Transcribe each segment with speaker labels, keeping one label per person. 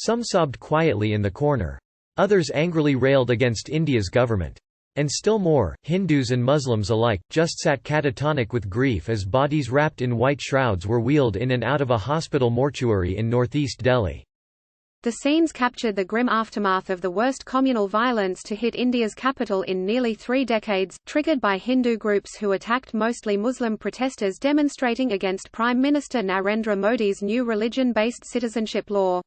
Speaker 1: Some sobbed quietly in the corner. Others angrily railed against India's government. And still more, Hindus and Muslims alike, just sat catatonic with grief as bodies wrapped in white shrouds were wheeled in and out of a hospital mortuary in northeast Delhi.
Speaker 2: The scenes captured the grim aftermath of the worst communal violence to hit India's capital in nearly 3 decades, triggered by Hindu groups who attacked mostly Muslim protesters demonstrating against Prime Minister Narendra Modi's new religion-based citizenship law.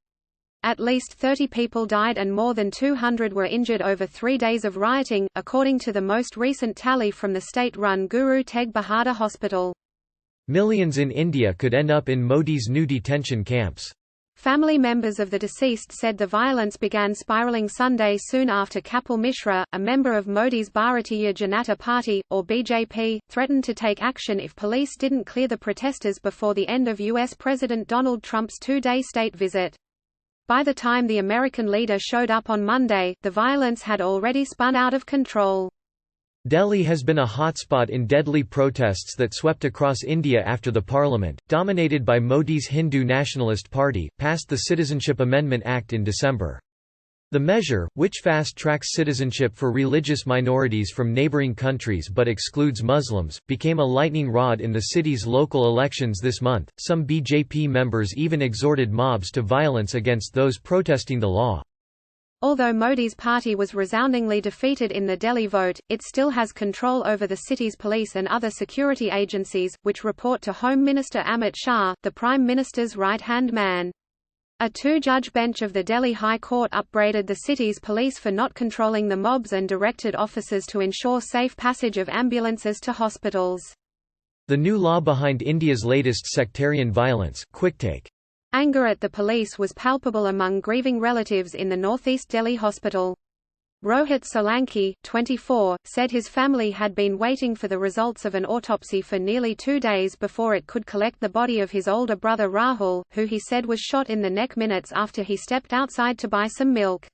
Speaker 2: At least 30 people died and more than 200 were injured over 3 days of rioting, according to the most recent tally from the state-run Guru Tegh Bahadur Hospital.
Speaker 1: Millions in India could end up in Modi's new detention camps.
Speaker 2: Family members of the deceased said the violence began spiralling Sunday soon after Kapil Mishra, a member of Modi's Bharatiya Janata Party, or BJP, threatened to take action if police didn't clear the protesters before the end of U.S. President Donald Trump's 2-day state visit. By the time the American leader showed up on Monday, the violence had already spun out of control.
Speaker 1: Delhi has been a hotspot in deadly protests that swept across India after the parliament, dominated by Modi's Hindu Nationalist Party, passed the Citizenship Amendment Act in December. The measure, which fast-tracks citizenship for religious minorities from neighbouring countries but excludes Muslims, became a lightning rod in the city's local elections this month. Some BJP members even exhorted mobs to violence against those protesting the law.
Speaker 2: Although Modi's party was resoundingly defeated in the Delhi vote, it still has control over the city's police and other security agencies, which report to Home Minister Amit Shah, the Prime Minister's right-hand man. A 2-judge bench of the Delhi High Court upbraided the city's police for not controlling the mobs and directed officers to ensure safe passage of ambulances to hospitals.
Speaker 1: The new law behind India's latest sectarian violence, quicktake.
Speaker 2: Anger at the police was palpable among grieving relatives in the northeast Delhi hospital. Rohit Solanki, 24, said his family had been waiting for the results of an autopsy for nearly 2 days before it could collect the body of his older brother Rahul, who he said was shot in the neck minutes after he stepped outside to buy some milk.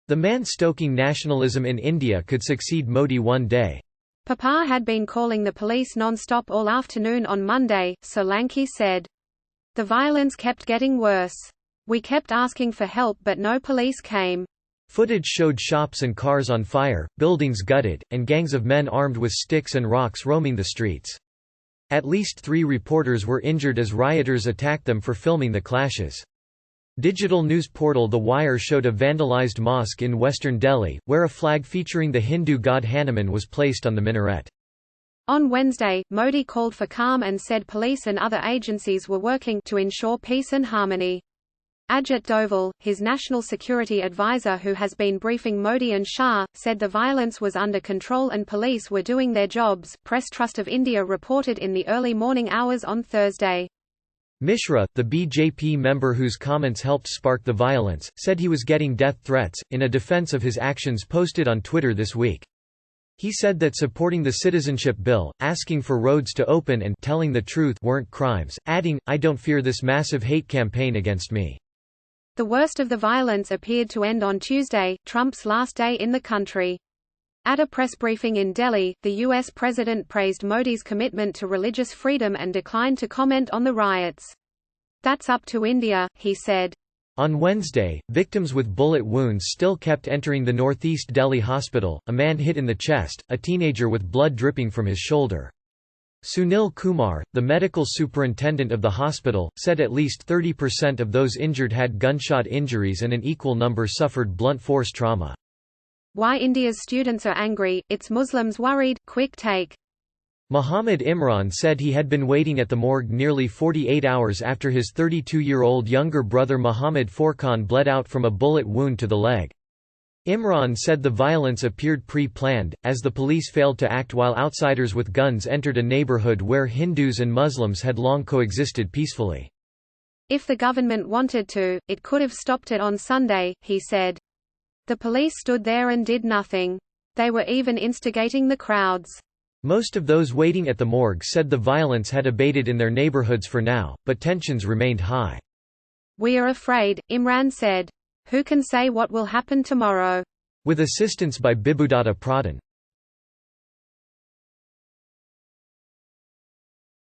Speaker 1: The man stoking nationalism in India could succeed Modi one day.
Speaker 2: Papa had been calling the police non-stop all afternoon on Monday, Solanki said. The violence kept getting worse. We kept asking for help but no police came.
Speaker 1: Footage showed shops and cars on fire, buildings gutted, and gangs of men armed with sticks and rocks roaming the streets. At least 3 reporters were injured as rioters attacked them for filming the clashes. Digital news portal The Wire showed a vandalized mosque in western Delhi, where a flag featuring the Hindu god Hanuman was placed on the minaret.
Speaker 2: On Wednesday, Modi called for calm and said police and other agencies were working to ensure peace and harmony. Ajit Doval, his national security advisor who has been briefing Modi and Shah, said the violence was under control and police were doing their jobs. Press Trust of India reported in the early morning hours on Thursday.
Speaker 1: Mishra, the BJP member whose comments helped spark the violence, said he was getting death threats, in a defense of his actions posted on Twitter this week. He said that supporting the citizenship bill, asking for roads to open and telling the truth weren't crimes, adding, "I don't fear this massive hate campaign against me."
Speaker 2: The worst of the violence appeared to end on Tuesday, Trump's last day in the country. At a press briefing in Delhi, the U.S. president praised Modi's commitment to religious freedom and declined to comment on the riots. "That's up to India," he said.
Speaker 1: On Wednesday, victims with bullet wounds still kept entering the northeast Delhi hospital, a man hit in the chest, a teenager with blood dripping from his shoulder. Sunil Kumar, the medical superintendent of the hospital, said at least 30% of those injured had gunshot injuries and an equal number suffered blunt force trauma.
Speaker 2: Why India's students are angry, it's Muslims worried, quick take.
Speaker 1: Muhammad Imran said he had been waiting at the morgue nearly 48 hours after his 32-year-old younger brother Muhammad Furqan bled out from a bullet wound to the leg. Imran said the violence appeared pre-planned, as the police failed to act while outsiders with guns entered a neighborhood where Hindus and Muslims had long coexisted peacefully.
Speaker 2: If the government wanted to, it could have stopped it on Sunday, he said. The police stood there and did nothing. They were even instigating the crowds.
Speaker 1: Most of those waiting at the morgue said the violence had abated in their neighborhoods for now, but tensions remained high.
Speaker 2: "We are afraid," Imran said. "Who can say what will happen tomorrow?"
Speaker 1: With assistance by Bibudatta Pradhan.